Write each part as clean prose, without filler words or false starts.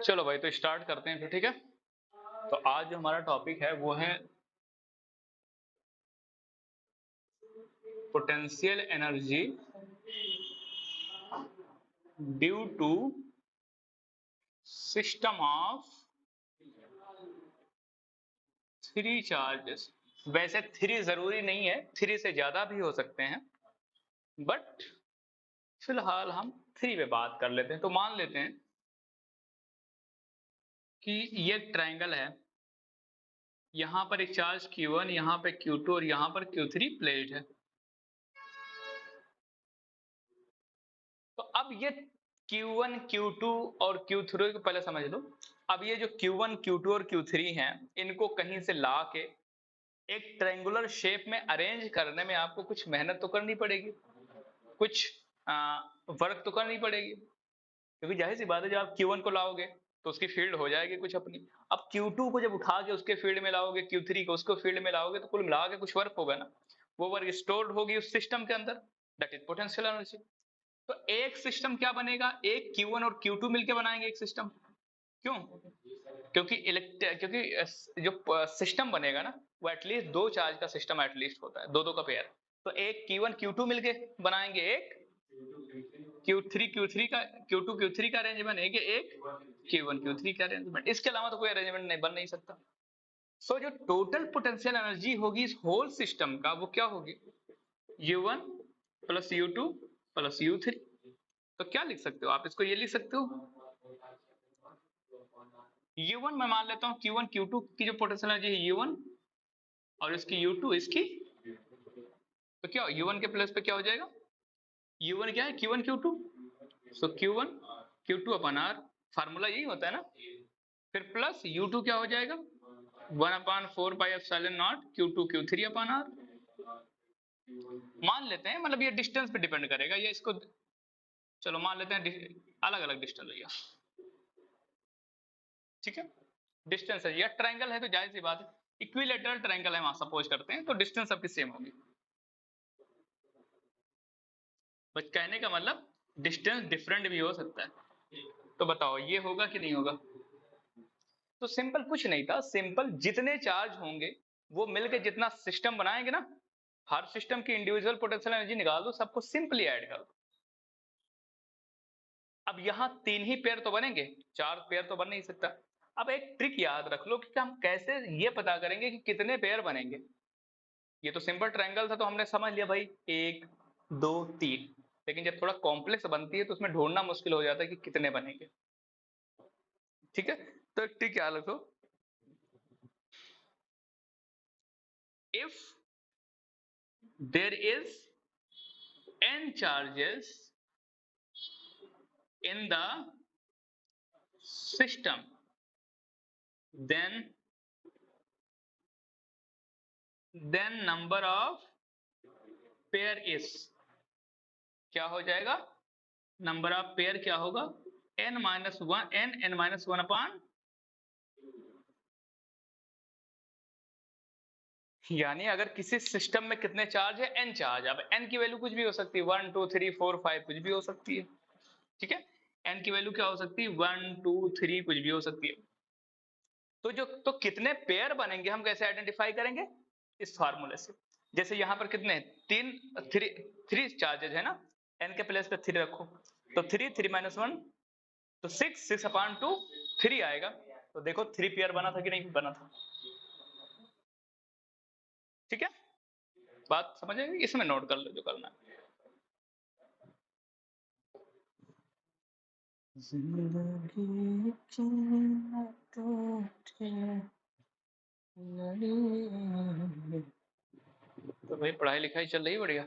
चलो भाई, तो स्टार्ट करते हैं फिर, ठीक है। तो आज जो हमारा टॉपिक है वो है potential energy due to system of three charges. वैसे थ्री जरूरी नहीं है, थ्री से ज्यादा भी हो सकते हैं, बट फिलहाल हम थ्री पे बात कर लेते हैं। तो मान लेते हैं कि ये ट्रायंगल है, यहां पर एक चार्ज Q1, यहां पे Q2 और यहां पर Q3 प्लेट है। तो अब ये Q1, Q2 और Q3 को पहले समझ लो। अब ये जो Q1, Q2 और Q3 हैं, इनको कहीं से ला के एक ट्रायंगुलर शेप में अरेंज करने में आपको कुछ मेहनत तो करनी पड़ेगी, कुछ वर्क तो करनी पड़ेगी। क्योंकि जाहिर सी बात है, जब आप Q1 को लाओगे तो उसकी फील्ड हो जाएगी कुछ अपनी। अब Q2 को जब उठा के उसके फील्ड में लाओगे, Q3 को उसको फील्ड में लाओगे, तो कुल मिला के कुछ वर्क होगा ना। वो वर्क स्टोर्ड होगी उस सिस्टम के अंदर, दैट इज पोटेंशियल एनर्जी। तो एक सिस्टम क्या बनेगा, एक Q1 और Q2 मिलकर बनाएंगे एक सिस्टम। क्यों? क्योंकि जो सिस्टम बनेगा ना, वो एटलीस्ट दो चार्ज का सिस्टम एटलीस्ट होता है, दो दो का पेयर। तो एक Q1 Q2 मिलके बनाएंगे एक Q2 Q3 का अरेंजमेंट, एक Q1 Q3 का अरेंजमेंट। इसके अलावा तो कोई अरेंजमेंट नहीं बन नहीं सकता। सो जो टोटल पोटेंशियल एनर्जी होगी इस होल सिस्टम का, वो क्या होगी, U1 plus U2 plus U3। तो क्या लिख सकते हो आप इसको, ये लिख सकते हो U1 मैं मान लेता हूँ Q1 Q2 की जो पोटेंशियल एनर्जी है U1, और इसकी U2 इसकी। तो क्या U1 के प्लस पे क्या हो जाएगा, U1 क्या है Q1 Q2, सो Q1 Q2 अपन R, फार्मूला यही होता है ना। फिर प्लस U2 क्या हो जाएगा, 1/4πε0 Q2 Q3 अपन R। मान लेते हैं, मतलब ये डिस्टेंस पे डिपेंड करेगा, ये इसको चलो मान लेते हैं अलग अलग डिस्टेंस भैया, ठीक है। डिस्टेंस है, ये ट्रायंगल है तो जाहिर सी बात है, इक्विलेटरल ट्रायंगल है वहां सपोज करते हैं, तो डिस्टेंस सबकी सेम होगी। बस कहने का मतलब डिस्टेंस डिफरेंट भी हो सकता है। तो बताओ ये होगा कि नहीं होगा। तो सिंपल कुछ नहीं था, सिंपल जितने चार्ज होंगे वो मिलकर जितना सिस्टम बनाएंगे ना, हर सिस्टम की इंडिविजुअल पोटेंशियल एनर्जी निकाल दो, सबको सिंपली ऐड कर दो। अब यहां तीन ही पेयर तो बनेंगे, चार पेयर तो बन नहीं सकता। अब एक ट्रिक याद रख लो कि हम कैसे ये पता करेंगे कि कितने पेयर बनेंगे। ये तो सिंपल ट्रायंगल था तो हमने समझ लिया भाई, एक दो तीन। लेकिन जब थोड़ा कॉम्प्लेक्स बनती है तो उसमें ढूंढना मुश्किल हो जाता है कि कितने बनेंगे, ठीक है। तो एक ट्रिक याद रखो, if there is n charges in the system, then number of pair is क्या हो जाएगा, नंबर ऑफ पेयर क्या होगा, n-1 अपान, यानी अगर किसी सिस्टम में कितने चार्ज है, n चार्ज। अब n की वैल्यू कुछ भी हो सकती है, 1 2 3 4 5 कुछ भी हो सकती है, ठीक है। n की वैल्यू क्या हो सकती है, 1 2 3 कुछ भी हो सकती है। तो कितने पेयर बनेंगे हम कैसे आइडेंटिफाई करेंगे, इस फार्मूले से। जैसे यहां पर कितने, तीन थ्री चार्जेज है ना, n के प्लेस पे 3 रखो, तो 3 तो 6 अपान 2 3 आएगा। तो देखो 3 पेयर बना था कि नहीं बना था, ठीक है। बात समझ आएगी, इसमें नोट कर लो जो करना है। जिंदगी की न टूटे लड़ी। तो भाई पढ़ाई लिखाई चल रही बढ़िया,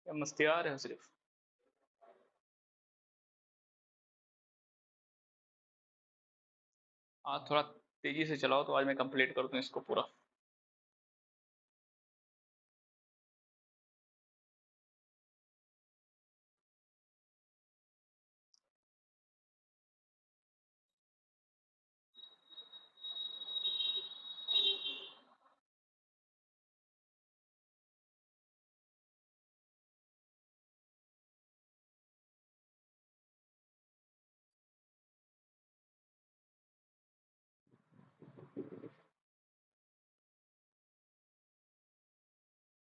या मस्ती आ रहे हो सिर्फ। आज थोड़ा तेजी से चलाओ तो आज मैं कंप्लीट कर दूं इसको पूरा।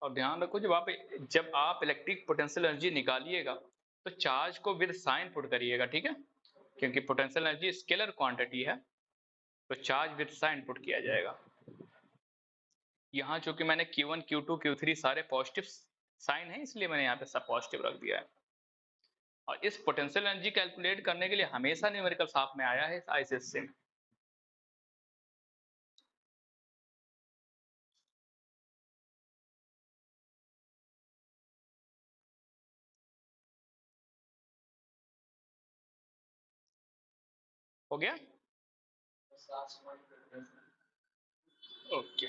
और ध्यान रखो जब आप इलेक्ट्रिक पोटेंशियल एनर्जी निकालिएगा तो चार्ज को विद साइन पुट करिएगा, ठीक है, क्योंकि पोटेंशियल एनर्जी स्केलर क्वांटिटी है तो चार्ज विद साइन पुट किया जाएगा। यहाँ चूंकि मैंने Q1 Q2 Q3 सारे पॉजिटिव साइन है इसलिए मैंने यहाँ पे सब पॉजिटिव रख दिया है। और इस पोटेंशियल एनर्जी कैलकुलेट करने के लिए हमेशा न्यूमेरिकल साथ में आया है आईसीएससी में। हो गया? ओके।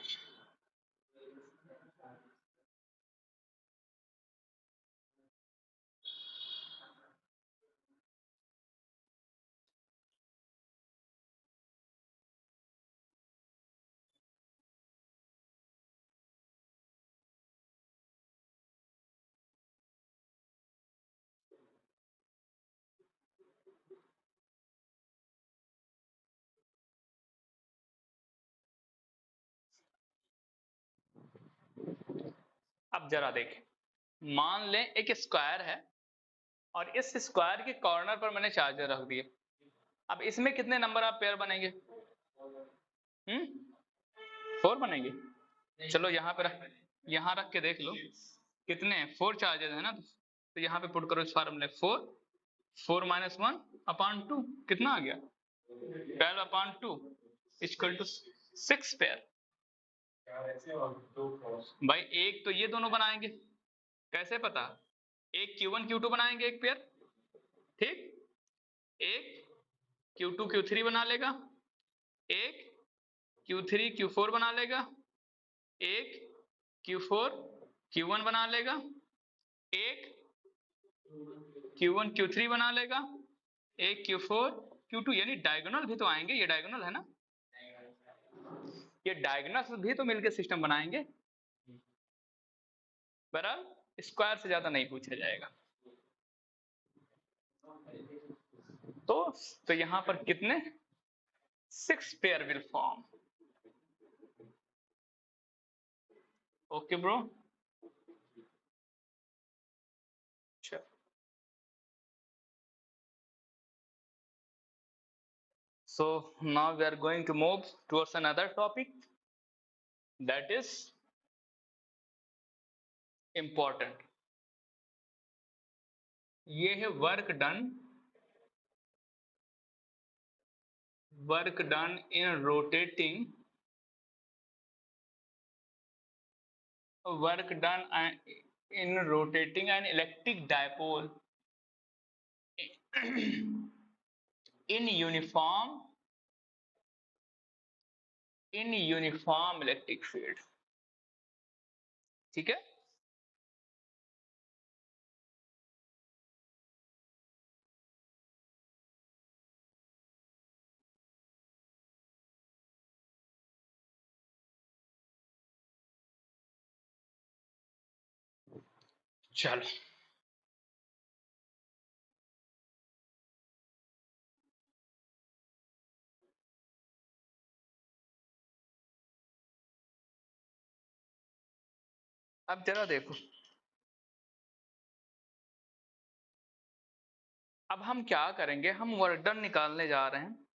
अब जरा देखें, मान लें एक स्क्वायर है और इस स्क्वायर के कॉर्नर पर मैंने चार्जर रख दिए। अब इसमें कितने नंबर ऑफ पेयर बनेंगे? 4 बनेंगे। चलो यहाँ रख के देख लो कितने 4 चार्जेस है ना, तो यहाँ पे पुट करो इस फार्मूले 4 माइनस 1 अपॉन 2 कितना आ गया 12 अपॉन 2 इक्वल टू 6 पेयर। भाई एक तो ये दोनों बनाएंगे, कैसे पता? एक Q1 Q2 बनाएंगे एक पेयर, ठीक, एक Q2 Q3 बना लेगा, एक Q3 Q4 बना लेगा, एक Q4 Q1 बना लेगा, एक Q1 Q3 बना लेगा, एक Q4 Q2, यानी डायगोनल भी तो आएंगे, ये डायगोनल है ना, ये डायगोनल भी तो मिलकर सिस्टम बनाएंगे। बहरहाल स्क्वायर से ज्यादा नहीं पूछा जाएगा। तो यहां पर कितने 6 pair will form. Okay bro. So now we are going to move towards another topic that is important. ये है work done in rotating an electric dipole in uniform electric field, ठीक है। चलो अब जरा देखो, अब हम क्या करेंगे, हम वर्क डन निकालने जा रहे हैं।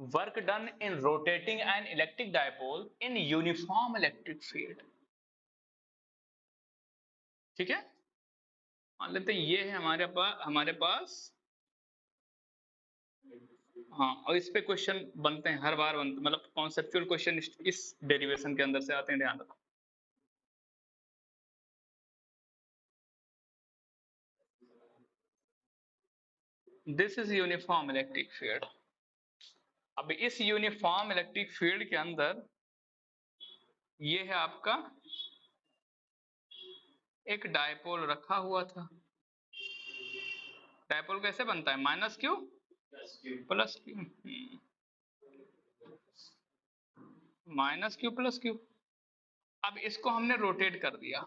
Work done in rotating an electric dipole in uniform electric field, ठीक है। मान लेते हैं ये है हमारे पास हाँ, और इस पे क्वेश्चन बनते हैं हर बार बनते, मतलब कॉन्सेप्चुअल क्वेश्चन इस डेरिवेशन के अंदर से आते हैं, ध्यान रखो। This is uniform electric field. अब इस यूनिफॉर्म इलेक्ट्रिक फील्ड के अंदर ये है आपका एक डायपोल रखा हुआ था। डायपोल कैसे बनता है? Minus Q plus Q, minus Q plus Q. अब इसको हमने रोटेट कर दिया,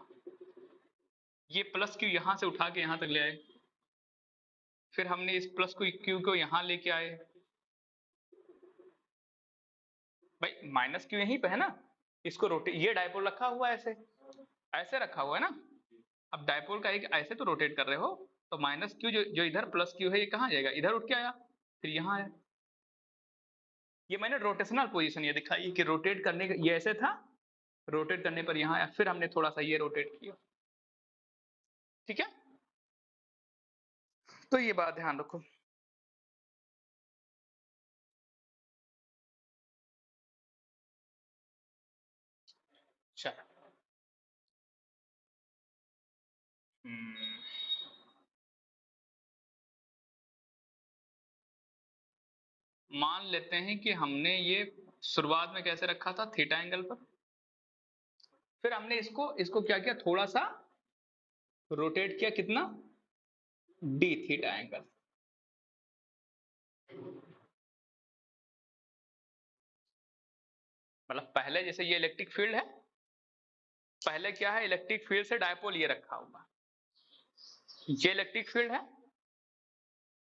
ये प्लस क्यू यहां से उठा के यहां तक ले आए, फिर हमने इस प्लस क्यू को यहां लेके आए। भाई माइनस क्यू यहीं पे है ना, इसको रोटेट, ये डायपोल रखा हुआ है ऐसे, ऐसे रखा हुआ है ना। अब डायपोल का एक ऐसे तो रोटेट कर रहे हो, तो माइनस क्यू जो इधर प्लस क्यू है ये कहाँ जाएगा, इधर उठ के आया, फिर यहाँ आया। ये मैंने रोटेशनल पोजीशन ये दिखाई कि रोटेट करने का ये ऐसे था, रोटेट करने पर यहाँ आया, फिर हमने थोड़ा सा ये रोटेट किया। ठीक है, तो ये बात ध्यान रखो। चलो मान लेते हैं कि हमने ये शुरुआत में कैसे रखा था, थीटा एंगल पर, फिर हमने इसको इसको क्या किया, थोड़ा सा रोटेट किया, कितना, डी थीटा एंगल। मतलब पहले जैसे ये इलेक्ट्रिक फील्ड है, पहले क्या है, इलेक्ट्रिक फील्ड से डायपोल ये रखा हुआ, ये इलेक्ट्रिक फील्ड है,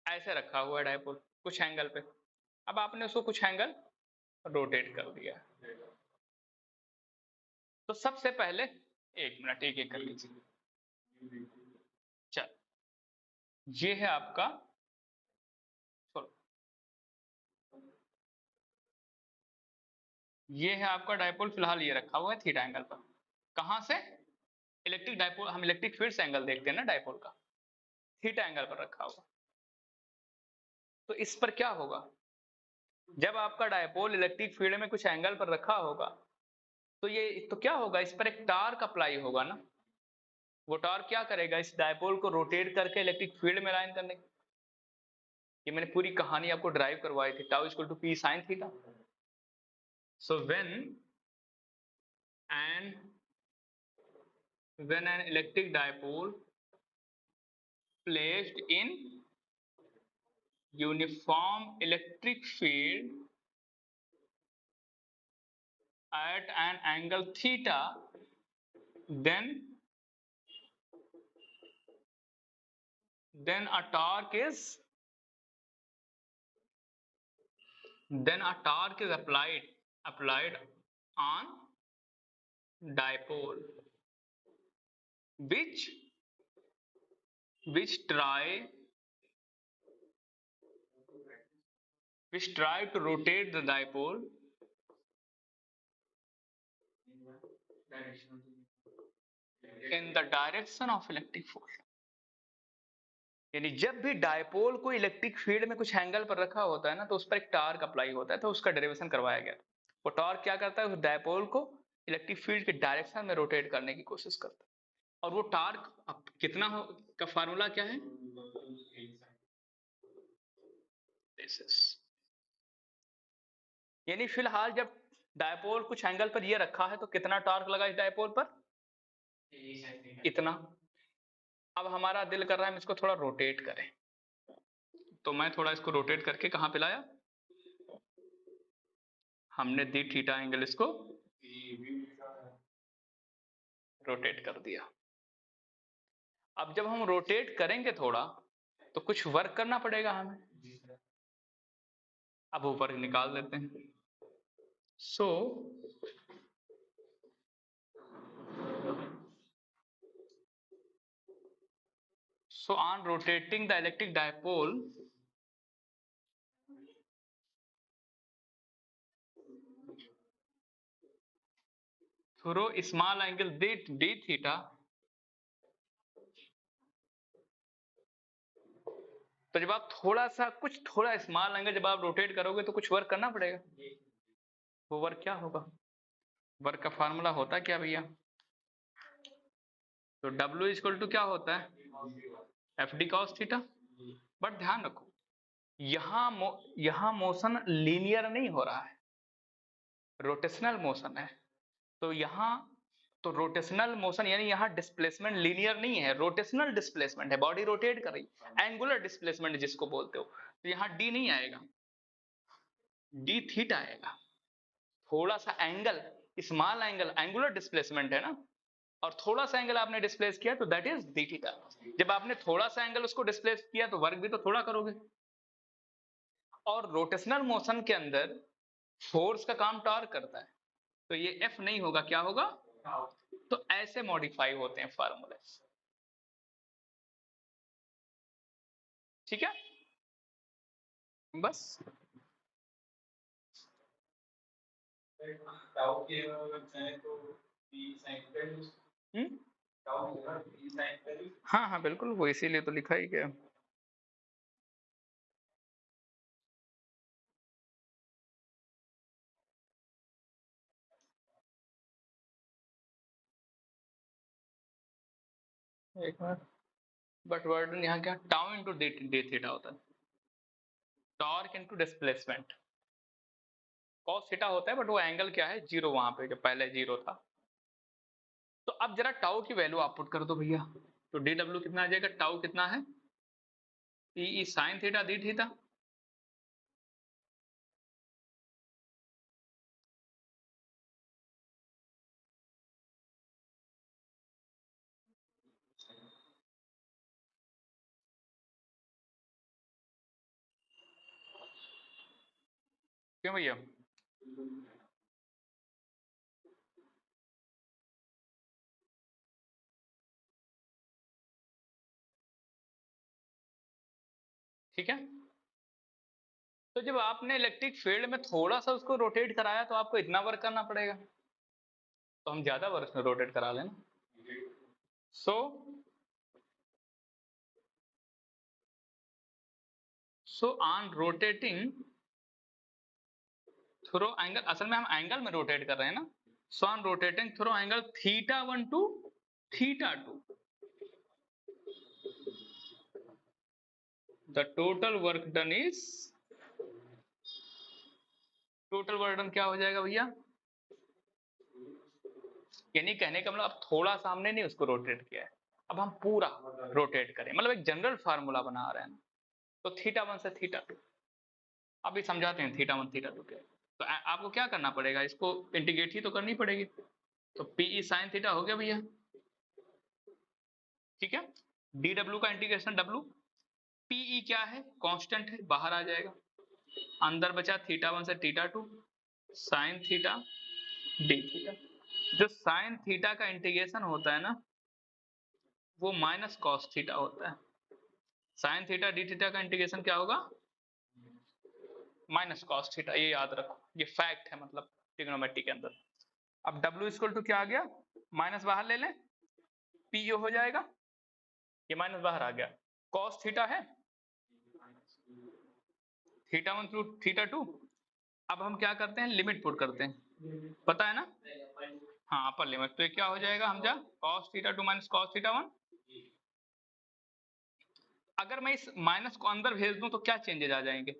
ऐसे रखा हुआ है डायपोल कुछ एंगल पे। अब आपने उसको कुछ एंगल रोटेट कर दिया। तो सबसे पहले, एक मिनट, एक एक कर लीजिए। चल, ये है आपका, ये है आपका डायपोल, फिलहाल ये रखा हुआ है थीटा एंगल पर। कहां से, इलेक्ट्रिक डायपोल, हम इलेक्ट्रिक फील्ड से एंगल देखते हैं ना डायपोल का, थीटा एंगल पर रखा हुआ। तो इस पर क्या होगा, जब आपका डायपोल इलेक्ट्रिक फील्ड में कुछ एंगल पर रखा होगा, तो ये तो क्या होगा, इस पर एक टार्क अप्लाई होगा ना। वो टार्क क्या करेगा, इस डायपोल को रोटेट करके इलेक्ट्रिक फील्ड में लाइन करने की। ये मैंने पूरी कहानी आपको ड्राइव करवाई थी, tau equal to P sine theta. So and when an electric dipole placed in uniform electric field at an angle theta, then a torque is applied on dipole, which try to rotate the dipole in the direction of electric force। यानी जब भी dipole को electric field में कुछ angle पर रखा होता है ना, तो उस पर एक टार्क अप्लाई होता है, तो उसका डेरिवेशन करवाया गया। वो टार्क क्या करता है, उस डायपोल को इलेक्ट्रिक फील्ड के डायरेक्शन में रोटेट करने की कोशिश करता है। और वो टार्क कितना हो का फार्मूला क्या है, यानी फिलहाल जब डायपोल कुछ एंगल पर ये रखा है, तो कितना टार्क लगा इस डायपोल पर, इतना। अब हमारा दिल कर रहा है हम इसको थोड़ा रोटेट करें, तो मैं थोड़ा इसको रोटेट करके कहां पे लाया, हमने दी थीटा एंगल, इसको रोटेट कर दिया। अब जब हम रोटेट करेंगे थोड़ा, तो कुछ वर्क करना पड़ेगा हमें। अब वो वर्क निकाल देते हैं। सो on rotating the electric dipole, through small angle d theta, तो जब आप थोड़ा स्मॉल एंगल जब आप रोटेट करोगे, तो कुछ वर्क करना पड़ेगा। वो वर्क क्या होगा, वर्क का फार्मूला होता क्या भैया, तो W इक्वल टू क्या होता है, F D cos theta. But ध्यान रखो, यहां मोशन लीनियर नहीं हो रहा है, रोटेशनल मोशन है। तो रोटेशनल मोशन यानी यहाँ डिस्प्लेसमेंट लीनियर नहीं है, रोटेशनल डिस्प्लेसमेंट है, बॉडी रोटेट कर रही, एंगुलर डिस्प्लेसमेंट जिसको बोलते हो। तो यहाँ डी नहीं आएगा, डी थीटा आएगा। थोड़ा सा angle, small angle angular displacement है ना, और थोड़ा सा एंगल आपने डिस्प्लेस किया, तो दैट इज डी थीटा। जब आपने थोड़ा सा एंगल उसको डिस्प्लेस किया, तो वर्क भी तो थोड़ा करोगे। और रोटेशनल मोशन के अंदर फोर्स का काम टॉर्क करता है, तो ये एफ नहीं होगा, क्या होगा? तो ऐसे मॉडिफाई होते हैं फार्मूले। ठीक है, बस। हम्म, हाँ हाँ बिल्कुल, वो इसीलिए तो लिखा ही गया। एक मिनट, बट वर्डन यहाँ क्या, टाउ इंटू डी थीटा होता है, torque into displacement. Cos theta होता है, बट वो एंगल क्या है, जीरो, वहां पे जो पहले जीरो था। तो अब जरा टाउ की वैल्यू आप पुट कर दो भैया, तो डी डब्ल्यू कितना आ जाएगा, टाउ कितना है, ई साइन थीटा डी थीटा। क्यों भैया? ठीक है, तो जब आपने इलेक्ट्रिक फील्ड में थोड़ा सा उसको रोटेट कराया तो आपको इतना वर्क करना पड़ेगा, तो हम ज्यादा वर्क में रोटेट करा लेना। So so on rotating through angle, असल में हम एंगल में रोटेट कर रहे हैं ना, so on rotating through angle theta one to theta two, the total work done is, total work done क्या हो जाएगा भैया, यानी कहने का मतलब अब थोड़ा सा हमने नहीं उसको रोटेट किया है, अब हम पूरा रोटेट करें, मतलब एक जनरल फार्मूला बना रहे हैं। तो थीटा वन से थीटा टू, अभी समझाते हैं थीटा वन थीटा टू क्या है। तो आपको क्या करना पड़ेगा, इसको इंटीग्रेट ही तो करनी पड़ेगी। तो पीई साइन थीटा हो गया भैया, ठीक है, डी डब्ल्यू का इंटीग्रेशन डब्ल्यू, पीई क्या है, कांस्टेंट है, बाहर आ जाएगा, अंदर बचा थीटा वन से theta two, sine theta D theta. जो साइन थीटा का इंटीग्रेशन होता है ना, वो माइनस कॉस थीटा होता है। साइन थीटा डी थीटा का इंटीग्रेशन क्या होगा, माइनस कॉस थीटा, ये याद रखो, ये फैक्ट है मतलब ट्रिग्नोमेट्री के अंदर। अब W इक्वल टू क्या आ गया, माइनस बाहर ले लें, पी हो जाएगा, ये माइनस बाहर आ गया, कॉस थीटा है, theta one to theta to. अब हम क्या करते हैं, लिमिट पुट करते हैं, पता है ना, हाँ अपर लिमिट, तो ये क्या हो जाएगा, हम जा cos theta two minus cos theta one. अगर मैं इस माइनस को अंदर भेज दूं तो क्या चेंजेस आ जाएंगे,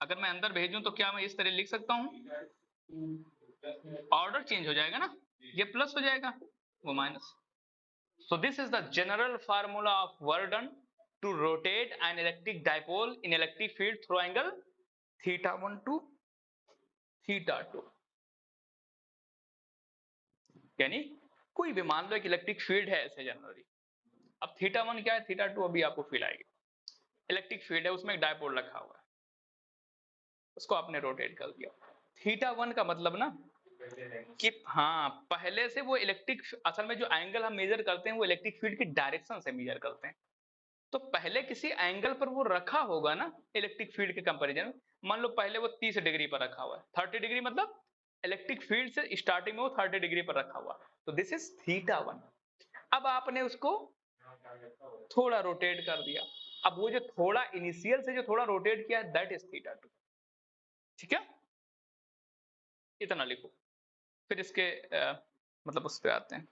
अगर मैं अंदर भेजूं तो क्या मैं इस तरह लिख सकता हूं, ऑर्डर चेंज हो जाएगा ना, ये प्लस हो जाएगा, वो minus. So this is the general formula of work done to rotate an electric dipole in electric field through angle theta 1 to theta 2। यानी कोई भी मान लो एक इलेक्ट्रिक फील्ड है ऐसे जनरली, अब थीटा वन क्या है, थीटा टू अभी आपको फील आएगी, इलेक्ट्रिक फील्ड है, उसमें एक डायपोल रखा हुआ है, उसको आपने रोटेट कर दिया। थीटा वन का मतलब ना कि हाँ पहले से वो इलेक्ट्रिक, असल में जो एंगल हम मेजर करते हैं वो इलेक्ट्रिक फील्ड की डायरेक्शन से मेजर करते हैं। तो पहले किसी एंगल पर वो रखा होगा ना इलेक्ट्रिक फील्ड के कंपैरिजन में, मान लो पहले वो 30 डिग्री पर रखा हुआ है, 30 डिग्री मतलब इलेक्ट्रिक फील्ड से स्टार्टिंग में वो 30 डिग्री पर रखा हुआ, तो दिस इज थीटा वन। अब आपने उसको थोड़ा रोटेट कर दिया, अब वो जो थोड़ा इनिशियल से जो थोड़ा रोटेट किया है दैट इज थीटा टू। ठीक है, इतना लिखो, फिर इसके मतलब उस पर आते हैं।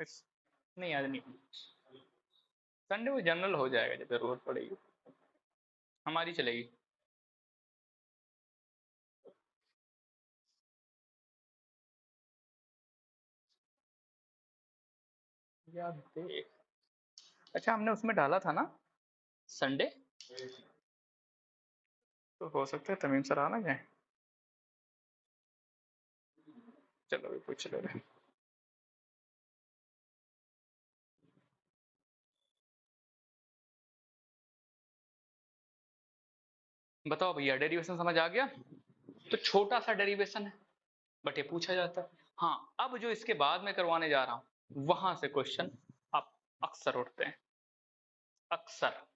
नहीं आज नहीं, संडे को जनरल हो जाएगा जब जरूरत पड़ेगी, हमारी चलेगी। यार देख, अच्छा हमने उसमें डाला था ना संडे, तो हो सकता है तमीम सर आ ना जाए। चलो अभी पूछ ले रहे। बताओ भैया, डेरिवेशन समझ आ गया? तो छोटा सा डेरिवेशन है, बट ये पूछा जाता है। हाँ, अब जो इसके बाद में करवाने जा रहा हूं वहां से क्वेश्चन आप अक्सर उठते हैं, अक्सर।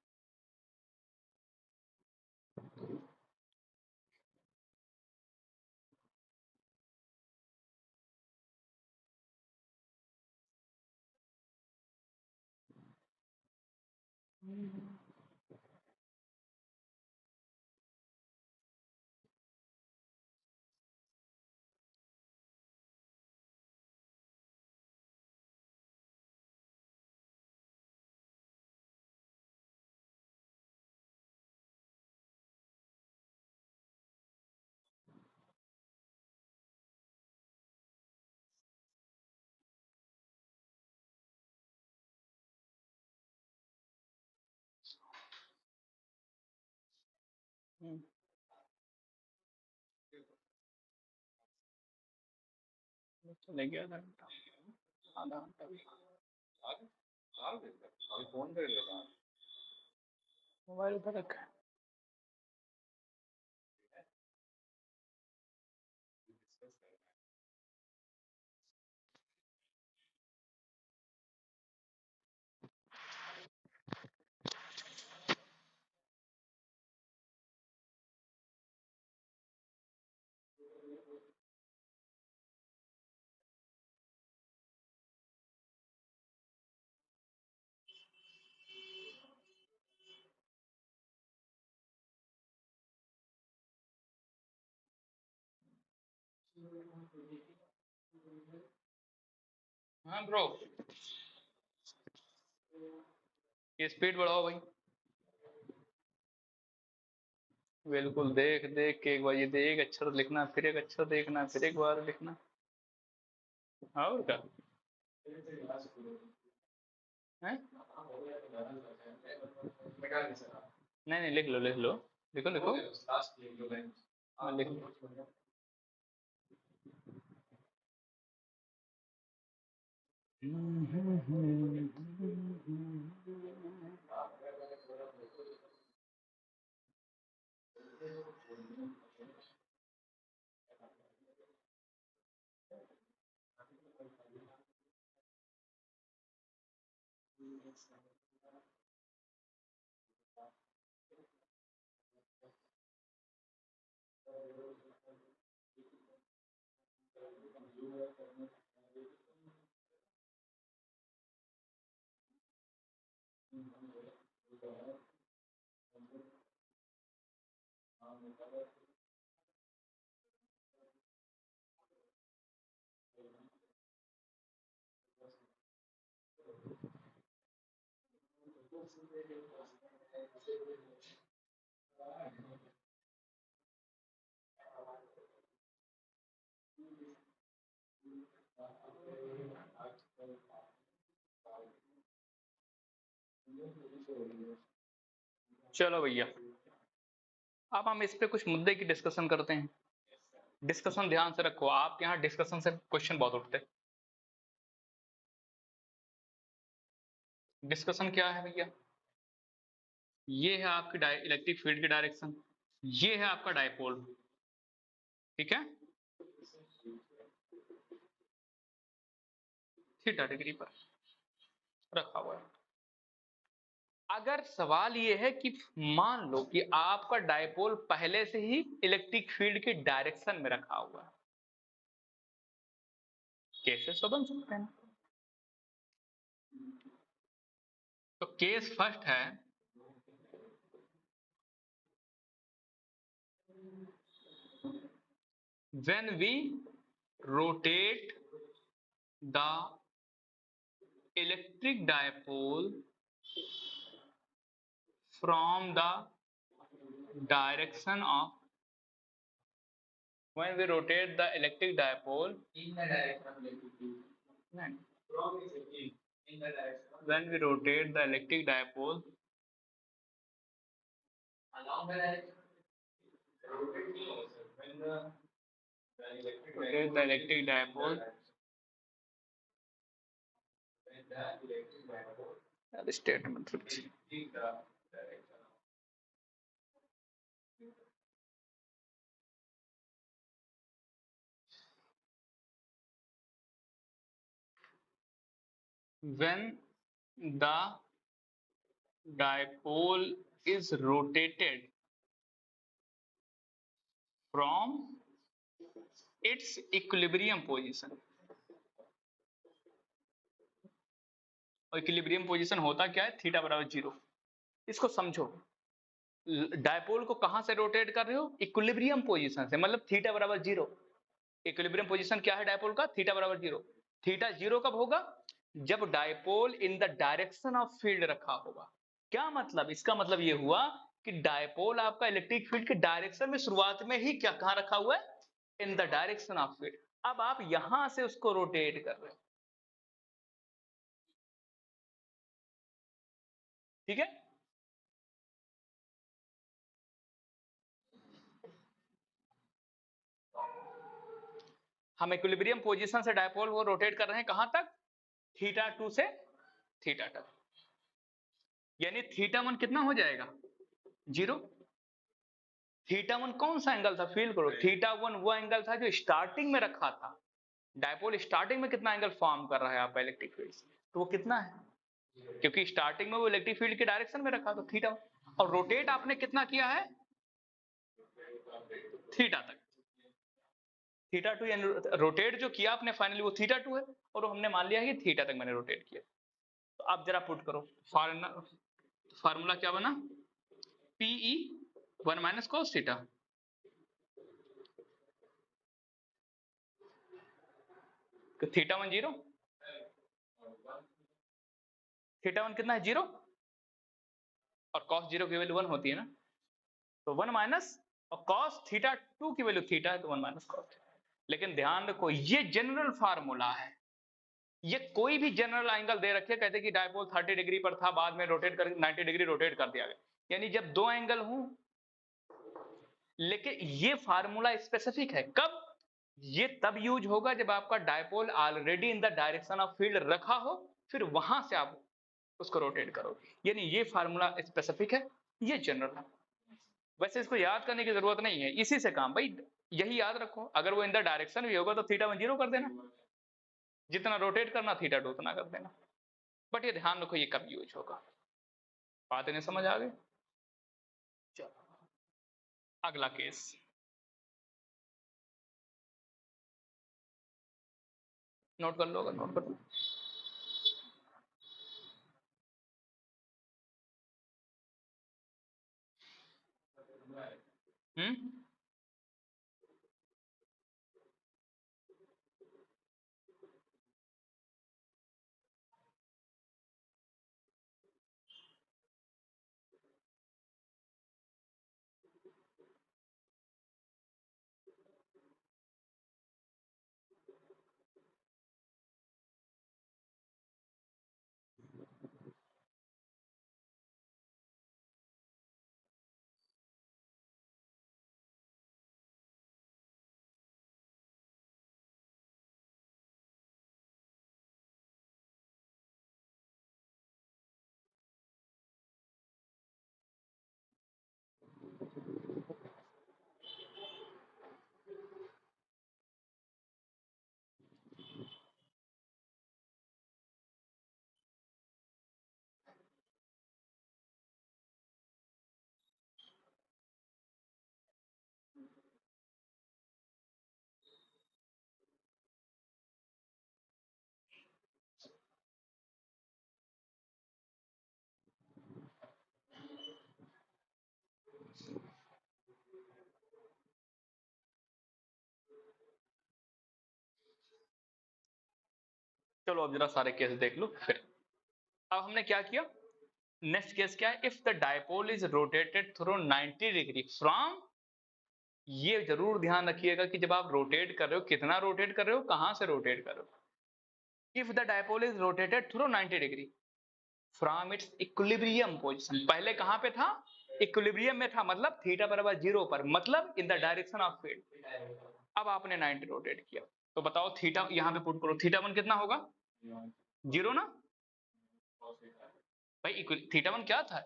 चलेगी आधा घंटा, आधा घंटा भी। मोबाइल उधर रखा है। हाँ ब्रो, ये स्पीड बढ़ाओ भाई। बिल्कुल, देख देख के एक बार ये एक अक्षर लिखना, फिर एक अक्षर देखना, फिर एक बार लिखना, और क्या है। नहीं नहीं, लिख लो लिख लो, लिखो लिखो, हाँ लिख लो। चलो भैया, अब हम इस पे कुछ मुद्दे की डिस्कशन करते हैं। डिस्कशन ध्यान से रखो, आपके यहाँ डिस्कशन से क्वेश्चन बहुत उठते हैं। डिस्कशन क्या है भैया? ये है आपकी इलेक्ट्रिक फील्ड की डायरेक्शन, ये है आपका डायपोल, ठीक है, थीटा डिग्री पर रखा हुआ है। अगर सवाल ये है कि मान लो कि आपका डायपोल पहले से ही इलेक्ट्रिक फील्ड के डायरेक्शन में रखा हुआ है, केसेस तो बन सकते हैं। तो केस फर्स्ट है, when we rotate the electric dipole from the direction of, when we rotate the electric dipole in the direction of electric field. From in the direction. When we rotate the electric dipole along the direction. When rotate the electric dipole. The statement. When the dipole is rotated from its equilibrium position, और equilibrium position होता क्या है, theta बराबर 0। इसको समझो, dipole को कहां से रोटेट कर रहे हो, इक्विलिब्रियम पोजीशन से, मतलब थीटा बराबर 0। इक्विलिब्रियम पोजीशन क्या है डायपोल का, थीटा बराबर 0। थीटा 0 कब होगा, जब dipole in the direction of field रखा होगा। क्या मतलब, इसका मतलब ये हुआ कि डायपोल आपका इलेक्ट्रिक फील्ड के डायरेक्शन में शुरुआत में ही क्या कहां रखा हुआ है, in the direction of field. अब आप यहां से उसको रोटेट कर रहे हो, ठीक है। हम इक्विलिब्रियम पोजीशन से डायपोल को रोटेट कर रहे हैं कहां तक, थीटा 2 से थीटा तक, यानी थीटा 1 कितना हो जाएगा, 0। थीटा 1 कौन सा एंगल था, फील करो, थीटा 1 वो एंगल था जो स्टार्टिंग में रखा था। डायपोल स्टार्टिंग में कितना एंगल फॉर्म कर रहा है आपका इलेक्ट्रिक फील्ड से, तो वो कितना है, क्योंकि स्टार्टिंग में वो इलेक्ट्रिक फील्ड के डायरेक्शन में रखा, तो थीटा। और रोटेट आपने कितना किया है, थीटा तक। थीटा 2 यानी रोटेट जो किया आपने फाइनली वो थीटा 2 है, और हमने मान लिया कि थीटा तक मैंने रोटेट किया। तो अब जरा पुट करो, फार्मूला क्या बना, पीई 1 माइनस कॉस थीटा, तो थीटा 1 0, थीटा 1 कितना है, 0, और कॉस 0 की वैल्यू 1 होती है ना, तो 1 माइनस, और कॉस थीटा 2 की वैल्यू थीटा है, तो 1 माइनस कॉस। लेकिन ध्यान रखो ये जनरल फार्मूला है, ये कोई भी जनरल एंगल दे रखे, कहते कि डायपोल 30 डिग्री पर था, बाद में रोटेट कर 90 डिग्री रोटेट कर दिया गया, यानी जब दो एंगल हो। लेकिन ये फार्मूला स्पेसिफिक है, कब, ये तब यूज होगा जब आपका dipole already in the direction of field रखा हो, फिर वहां से आप उसको रोटेट करोगे, यानी ये फार्मूला स्पेसिफिक है, ये जनरल है। वैसे इसको याद करने की जरूरत नहीं है, इसी से काम, भाई यही याद रखो, अगर वो इन द डायरेक्शन भी होगा तो थीटा 1 0 कर देना, जितना रोटेट करना थीटा 2 उतना कर देना। बट ये ध्यान रखो ये कब यूज होगा, बात इन्हें समझ आ गई। चलो अगला केस, नोट कर लो, अगर नोट कर लो। हम्म, चलो अब जरा सारे केस देख लो फिर। अब हमने क्या किया, नेक्स्ट केस क्या है, if the dipole is rotated through 90 degree from, ये जरूर ध्यान रखिएगा कि जब आप रोटेट कर रहे हो, कितना रोटेट कर रहे हो, कहां से रोटेट कर रहे हो। If the dipole is rotated through 90 degree from its equilibrium position, पहले कहां पे था, इक्विलिब्रियम में था, मतलब थीटा बराबर 0 पर, मतलब in the direction of field. अब आपने 90 रोटेट किया, तो बताओ थीटा यहां पे पुट करो, थीटा 1 कितना होगा, 0 ना भाई, थीटा 1 क्या था,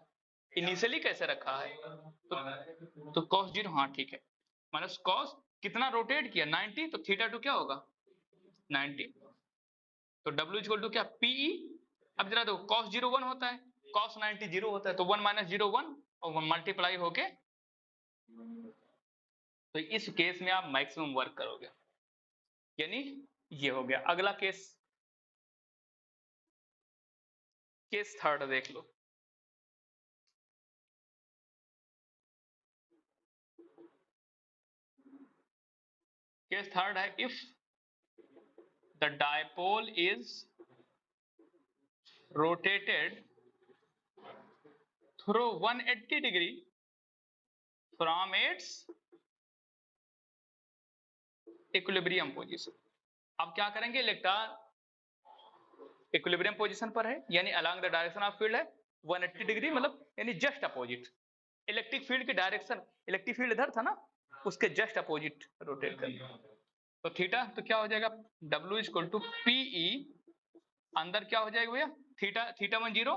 इनिशियली कैसे रखा है, तो cos 0, हाँ ठीक है, माइनस cos कितना रोटेट किया 90, तो थीटा 2 क्या होगा 90, तो W इक्वल टू क्या PE। अब जरा देखो cos 0 1 होता है, cos 90 0 होता है, तो 1 माइनस 0 1 और मल्टीप्लाई होके, तो इस केस में आप मैक्सिमम वर्क करोगे, यानी ये हो गया। अगला केस, केस थर्ड देख लो। केस थर्ड है, if the dipole is rotated through 180 degree from its equilibrium position. अब क्या करेंगे, इलेक्ट्रॉन इक्विलिब्रियम पोजीशन पर है, यानी along the direction of field है 180 डिग्री, मतलब यानी जस्ट अपोजिट इलेक्ट्रिक फील्ड की डायरेक्शन, इलेक्ट्रिक फील्ड इधर था ना, उसके जस्ट अपोजिट रोटेट करना। तो थीटा तो क्या हो जाएगा, W इक्वल टू PE, अंदर क्या हो जाएगा भैया, थीटा थीटा 1 0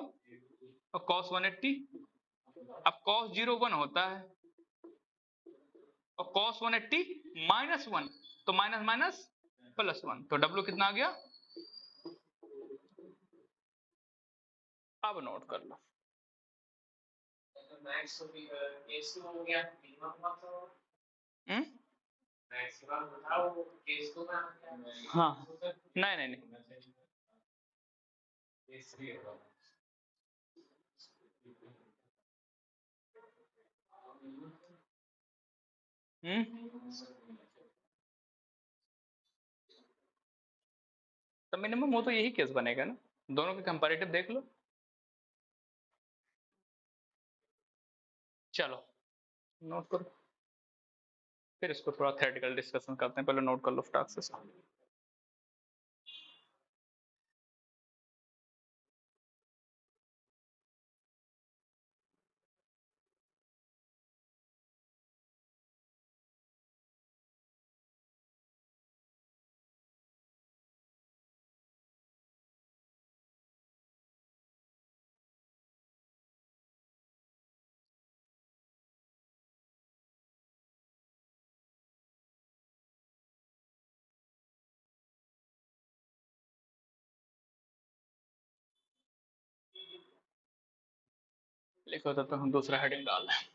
और cos 180। अब cos 0 1 होता है और cos 180 माइनस 1, तो माइनस माइनस प्लस 1, तो W कितना आ गया, अब नोट कर लो। हम्म, हाँ नहीं नहीं नहीं, तो मिनिमम वो तो यही केस बनेगा ना, दोनों के कंपैरेटिव देख लो। चलो नोट करो, फिर इसको थोड़ा थ्योरेटिकल डिस्कशन करते हैं, पहले नोट कर लो फटाक से। लिखो तो हम दूसरा हेडिंग डाल रहे हैं।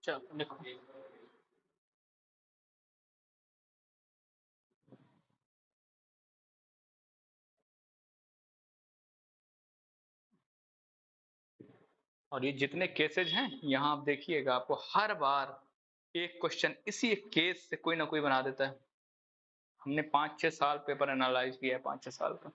चलो लिखो, और ये जितने केसेज हैं यहाँ आप देखिएगा, आपको हर बार एक क्वेश्चन इसी एक केस से कोई ना कोई बना देता है। हमने 5-6 साल पेपर एनालाइज किया है, 5-6 साल का।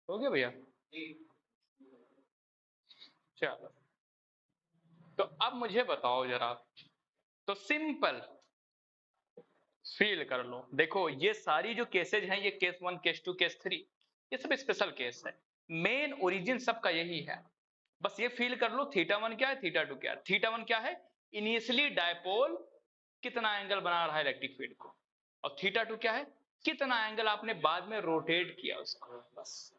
हो गया भैया? चलो, तो अब मुझे बताओ जरा, तो सिंपल फील कर लो। देखो ये सारी जो केसेज हैं, ये केस 1, केस 2, केस 3, ये सब स्पेशल केस है। मेन ओरिजिन सबका यही है। बस ये फील कर लो थीटा 1 क्या है, थीटा 2 क्या है। थीटा 1 क्या है, इनिशियली डायपोल कितना एंगल बना रहा है इलेक्ट्रिक फील्ड को, और थीटा 2 क्या है, कितना एंगल आपने बाद में रोटेट किया उसको। बस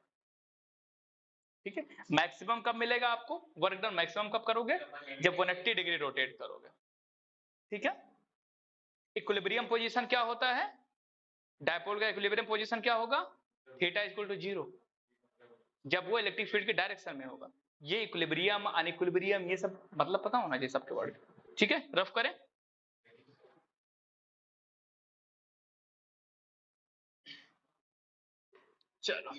ठीक है। मैक्सिमम कब मिलेगा आपको वर्क डन, मैक्सिमम कब करोगे, जब 180 डिग्री रोटेट करोगे। ठीक है। इक्विलिब्रियम पोजीशन क्या होता है, डायपोल का इक्विलिब्रियम पोजीशन क्या होगा, थीटा इक्वल टू 0, जब वो इलेक्ट्रिक फील्ड के डायरेक्शन में होगा। ये इक्विलिब्रियम, अनइक्विलिब्रियम, ये सब मतलब पता होना चाहिए सबके वर्ड। ठीक है, रफ करें। चलो,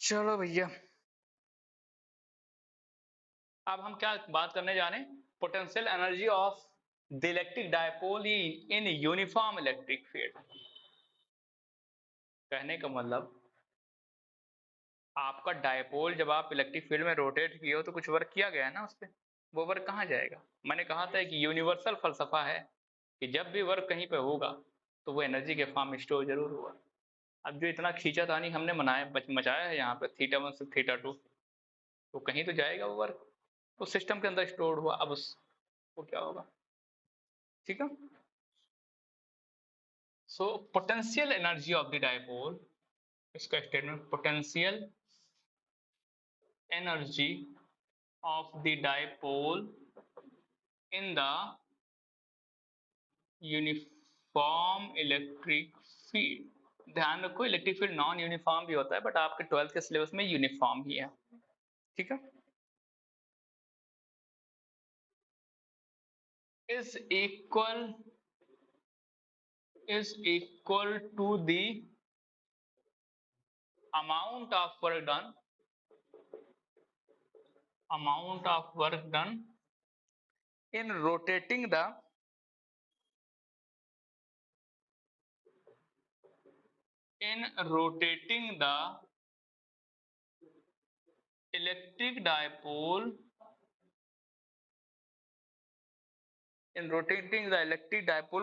चलो भैया, अब हम क्या बात करने जा रहे हैं, potential energy of the electric dipole in uniform electric field. कहने का मतलब, आपका डायपोल जब आप इलेक्ट्रिक फील्ड में रोटेट किए हो तो कुछ वर्क किया गया है ना उस पर, वो वर्क कहाँ जाएगा। मैंने कहा था कि यूनिवर्सल फलसफा है कि जब भी वर्क कहीं पे होगा तो वो एनर्जी के फॉर्म में स्टोर जरूर हुआ। अब जो इतना खींचातानी हमने मचाया है यहाँ पे थीटा 1 से थीटा 2, तो कहीं तो जाएगा वो वर्क, उस सिस्टम के अंदर स्टोर हुआ। अब उस वो क्या होगा। ठीक है। So potential energy of the dipole, इसका statement, potential energy of the dipole in the uniform electric field. ध्यान रखो इलेक्ट्रिक फील्ड नॉन यूनिफॉर्म भी होता है, बट आपके 12th के सिलेबस में यूनिफॉर्म ही है। ठीक है। Is equal to the amount of work done, in rotating the electric dipole,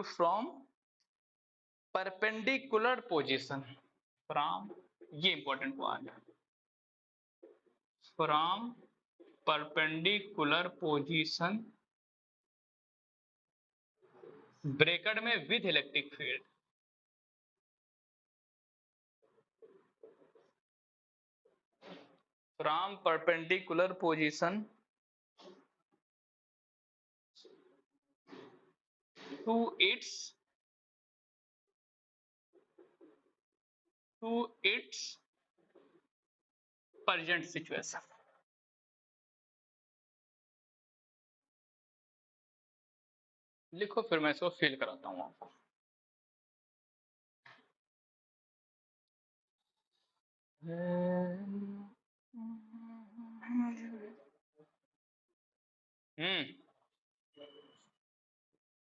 from perpendicular position, from, ये इंपॉर्टेंट पॉइंट है, from perpendicular position, ब्रैकेट में with electric field, from perpendicular position to its present situation। लिखो फिर मैं इसको fill कराता हूँ आपको।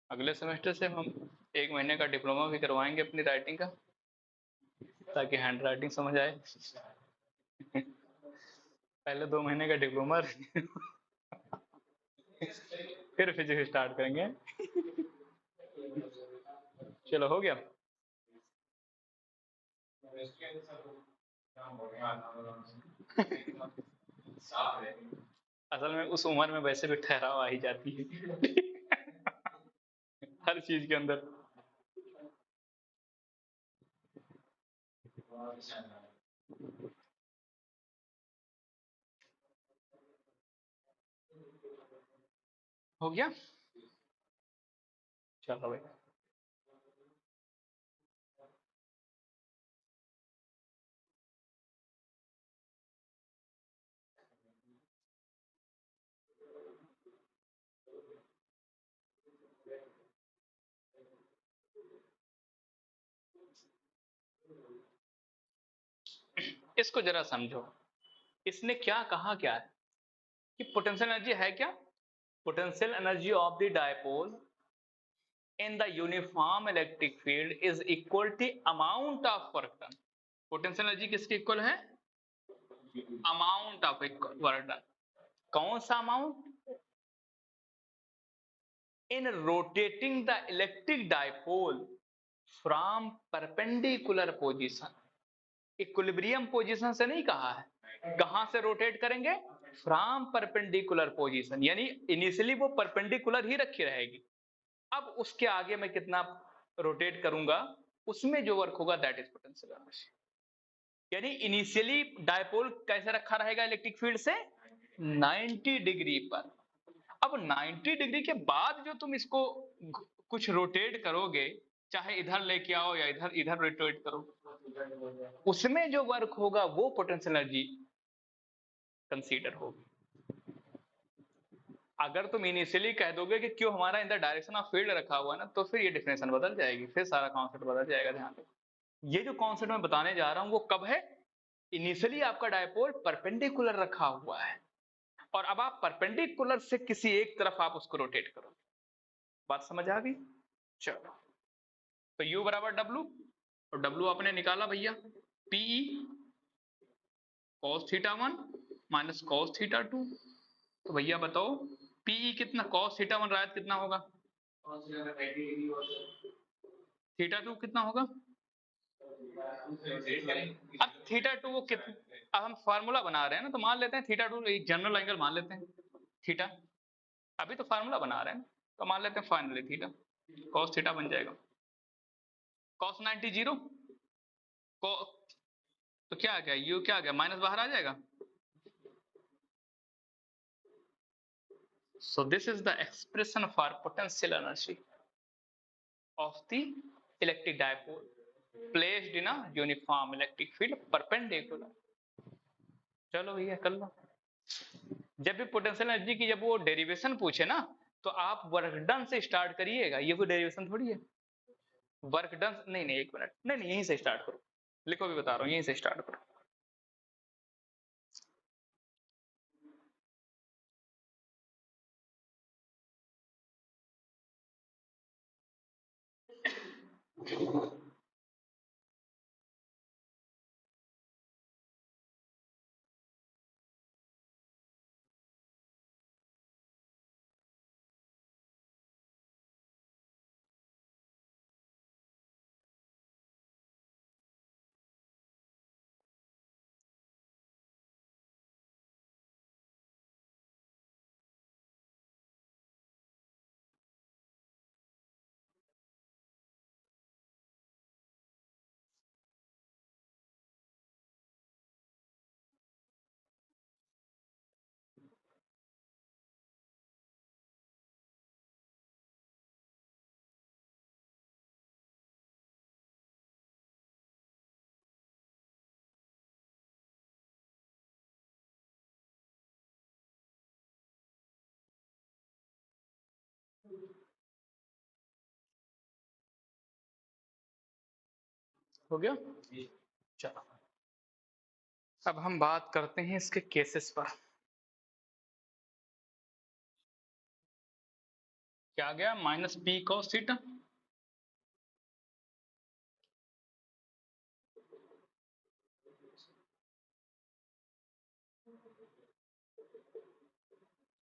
अगले सेमेस्टर से हम 1 महीने का डिप्लोमा भी करवाएंगे अपनी राइटिंग का, ताकि हैंड राइटिंग समझ आए। पहले 2 महीने का डिप्लोमा फिर फिजिक्स स्टार्ट करेंगे। चलो हो गया। असल में उस उम्र में वैसे भी ठहराव आ ही जाती है हर चीज के अंदर। हो गया। चलो भाई, इसको जरा समझो, इसने क्या कहा क्या है कि पोटेंशियल एनर्जी है क्या, potential energy of the dipole in the uniform electric field is equal to amount of work done. Potential energy किसके इक्वल है, अमाउंट ऑफ वर्क डन। कौन सा amount, in rotating the electric dipole from perpendicular position. Equilibrium position से नहीं कहा है, कहां से रोटेट करेंगे, फ्रॉम परपेंडिकुलर पोजीशन, यानी इनिशियली वो परपेंडिकुलर ही रखी रहेगी। अब उसके आगे मैं कितना रोटेट करूंगा, उसमें जो वर्क होगा दैट इज पोटेंशियल एनर्जी। यानी इनिशियली डायपोल कैसे रखा रहेगा इलेक्ट्रिक फील्ड से, 90 डिग्री पर। अब 90 डिग्री के बाद जो तुम इसको कुछ रोटेट करोगे, चाहे इधर लेके आओ या इधर इधर रोटेट करो, उसमें जो वर्क होगा वो पोटेंशियल एनर्जी कंसीडर होगी। अगर तुम इनिशियली कह दोगे कि क्यों हमारा in the direction of field रखा हुआ है ना, तो फिर ये डिफिनेशन बदल जाएगी, फिर सारा कॉन्सेप्ट बदल जाएगा। ध्यान दो, ये जो कॉन्सेप्ट मैं बताने जा रहा हूं वो कब है, इनिशियली आपका डायपोल परपेंडिकुलर रखा हुआ है और अब आप परपेंडिकुलर से किसी एक तरफ आप उसको रोटेट करो। बात समझ आ गई? चलो, तो U बराबर W, और W आपने निकाला भैया PE cos θ1 माइनस cos θ2। तो भैया बताओ PE कितना, cos θ1 रायत कितना होगा, θ2 कितना होगा। अब θ2 वो कितना, अब हम फार्मूला बना रहे हैं ना, तो मान लेते हैं θ2 एक जनरल एंगल मान लेते हैं थीटा, अभी तो फार्मूला बना रहे हैं तो मान लेते हैं फाइनली थीटा, cos थीटा बन जाएगा cos 90 जीरो, तो क्या आ गया, यू क्या आ गया, माइनस बाहर आ जाएगा। So this is the expression for potential energy of the electric dipole placed in a uniform electric field perpendicular। चलो भैया कर लो। जब भी पोटेंशियल एनर्जी की जब वो डेरिवेशन पूछे ना, तो आप वर्क डन से स्टार्ट करिएगा, ये कोई डेरिवेशन थोड़ी है। वर्क डन नहीं नहीं, एक मिनट, नहीं नहीं, यहीं से स्टार्ट करो, लिखो भी बता रहा हूँ, यहीं से स्टार्ट करो। हो गया, चलो अब हम बात करते हैं इसके केसेस पर। क्या आ गया, माइनस पी कॉस थीटा,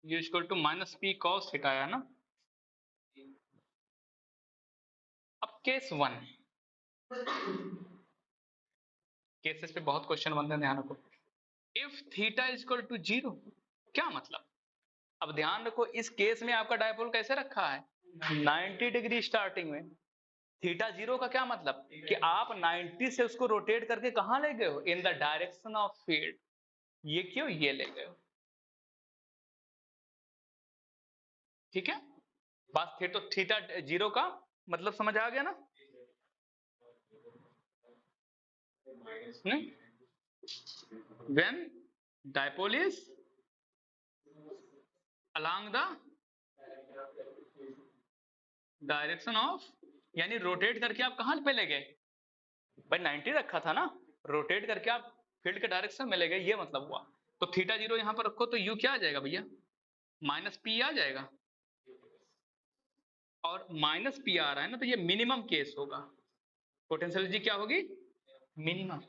ये equal to minus P cos theta आया ना। अब केस 1, केसेस पे बहुत क्वेश्चन बनते हैं, ध्यान रखो। If theta is equal to 0, क्या मतलब, अब ध्यान रखो इस केस में आपका डायपोल कैसे रखा है, 90 डिग्री स्टार्टिंग में। थीटा 0 का क्या मतलब कि आप 90 से उसको रोटेट करके कहां ले गए हो, in the direction of field. ये क्यों, ये ले गए हो, ठीक है। बस तो थीटा 0 का मतलब समझ आ गया ना। When dipole is along the direction of, यानी रोटेट करके आप कहां पे ले गए भाई, 90 रखा था ना, रोटेट करके आप फील्ड के डायरेक्शन में ले गए, ये मतलब हुआ। तो थीटा 0 यहां पर रखो तो यू क्या आ जाएगा भैया, माइनस पी आ जाएगा, और माइनस पी आ रहा है ना, तो ये मिनिमम केस होगा, पोटेंशियल एनर्जी क्या होगी, मिनिमम।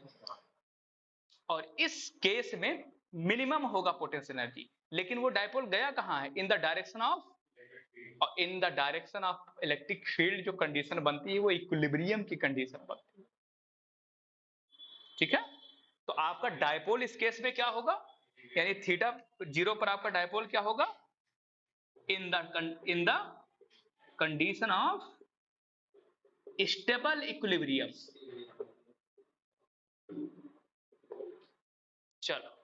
और इस केस में मिनिमम होगा पोटेंशियल एनर्जी, लेकिन वो डायपोल गया कहां है, इन द डायरेक्शन ऑफ, और in the direction of electric field जो कंडीशन बनती है वो इक्विलिब्रियम की कंडीशन बनती है, ठीक है। तो आपका डायपोल इस केस में क्या होगा, यानी थीटा 0 पर आपका डायपोल क्या होगा, in the condition of stable equilibrium. चलो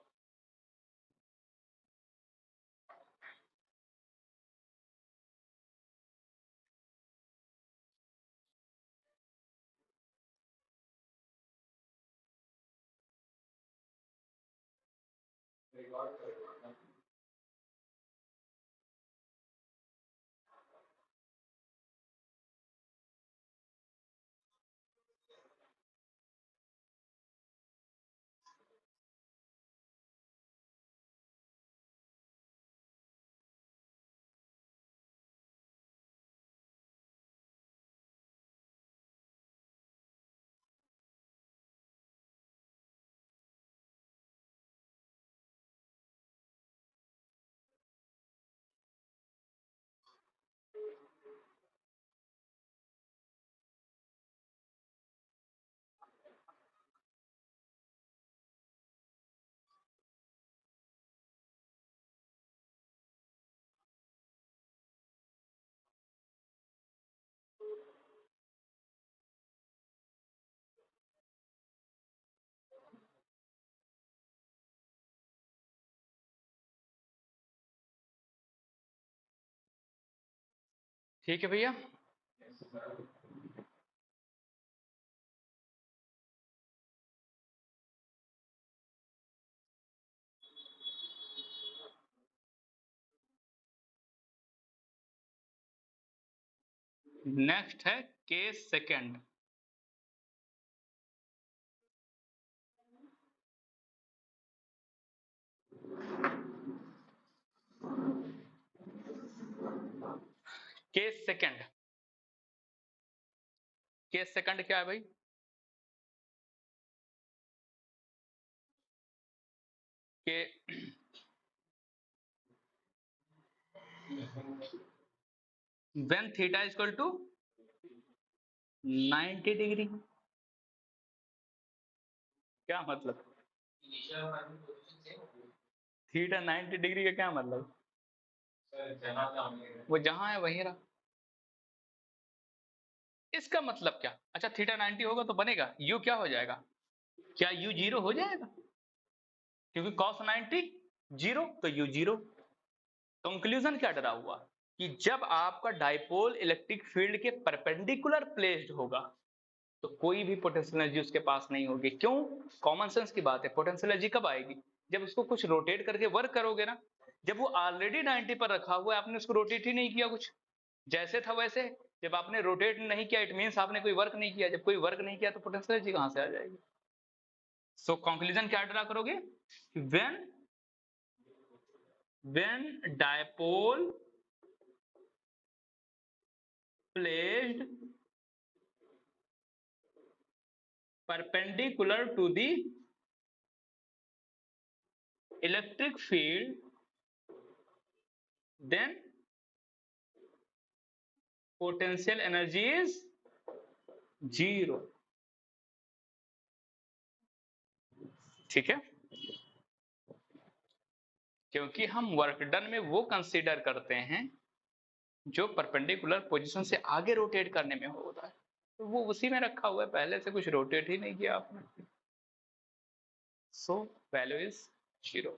ठीक है भैया, नेक्स्ट है case second. Case second, case second क्या है भाई, कि when theta is equal to 90 degree, क्या मतलब, थीटा 90 डिग्री का क्या मतलब, वो जहां है वहीं रहा, इसका मतलब क्या, अच्छा थीटा 90 होगा तो बनेगा यू क्या हो जाएगा, क्या यू 0 हो जाएगा, क्योंकि cos 90 0, तो यू 0। कंक्लूजन क्या डरा हुआ, कि जब आपका डाइपोल इलेक्ट्रिक फील्ड के परपेंडिकुलर प्लेस्ड होगा तो कोई भी पोटेंशियल एनर्जी उसके पास नहीं होगी, क्यों, कॉमन सेंस की बात है, पोटेंशियल एनर्जी कब आएगी, जब उसको कुछ रोटेट करके वर्क करोगे ना, जब वो ऑलरेडी 90 पर रखा हुआ है, आपने उसको रोटेट ही नहीं किया, कुछ जैसे था वैसे, जब आपने रोटेट नहीं किया इट मींस आपने कोई वर्क नहीं किया, जब कोई वर्क नहीं किया तो पोटेंशियल एनर्जी कहां से आ जाएगी। सो कंक्लूजन क्या ड्रा करोगे, when dipole placed perpendicular to the electric field, then potential energy is 0, ठीक है, क्योंकि हम वर्क डन में वो कंसीडर करते हैं जो परपेंडिकुलर पोजीशन से आगे रोटेट करने में होता है, तो वो उसी में रखा हुआ है, पहले से कुछ रोटेट ही नहीं किया आपने, सो वैल्यू इज 0।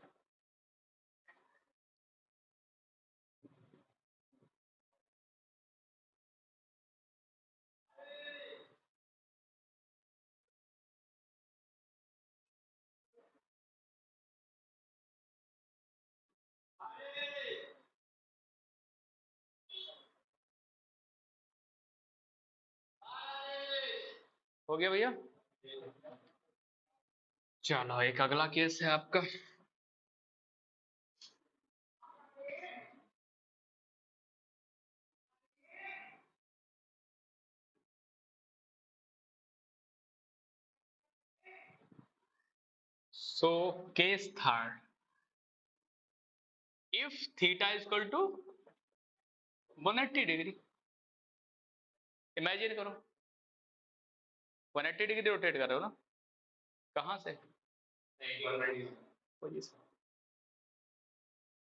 हो गया भैया, चलो एक अगला केस है आपका, so case third, if theta is equal to 180 degree, imagine करो 180 डिग्री रोटेट कर रहे हो ना, कहां से,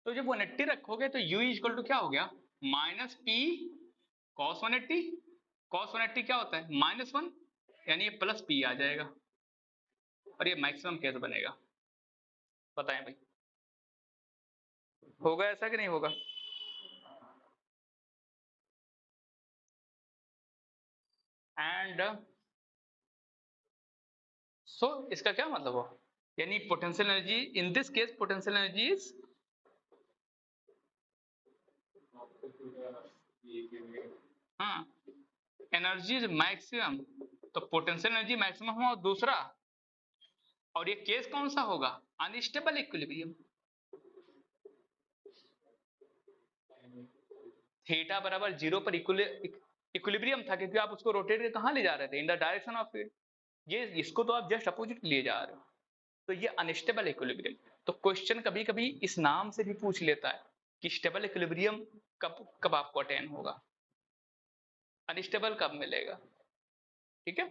तो जब 180 रखोगे तो u इक्वल टू क्या हो गया, माइनस पी कॉस 180, कॉस 180 क्या होता है -1, यानी ये प्लस पी आ जाएगा, और ये मैक्सिमम केस बनेगा। बताएं भाई, होगा ऐसा कि नहीं होगा? एंड सो इसका क्या मतलब हुआ, यानी potential energy in this case, potential energy is हाँ एनर्जी इज मैक्सिमम, तो पोटेंशियल एनर्जी मैक्सिमम हुआ, और दूसरा, और ये केस कौन सा होगा, अनस्टेबल इक्विलिब्रियम। थीटा बराबर 0 पर इक्विलिब्रियम था, क्योंकि आप उसको रोटेट के कहां ले जा रहे थे, in the direction of field, ये इसको तो आप जस्ट अपोजिट लिए जा रहे हो, तो ये अनस्टेबल इक्विलिब्रियम। तो क्वेश्चन कभी कभी इस नाम से भी पूछ लेता है कि स्टेबल इक्विलिब्रियम कब कब आपको अटेन होगा, अनस्टेबल कब मिलेगा। ठीक है,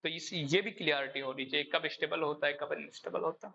तो ये भी क्लियरिटी होनी चाहिए, कब स्टेबल होता है कब अनस्टेबल होता है।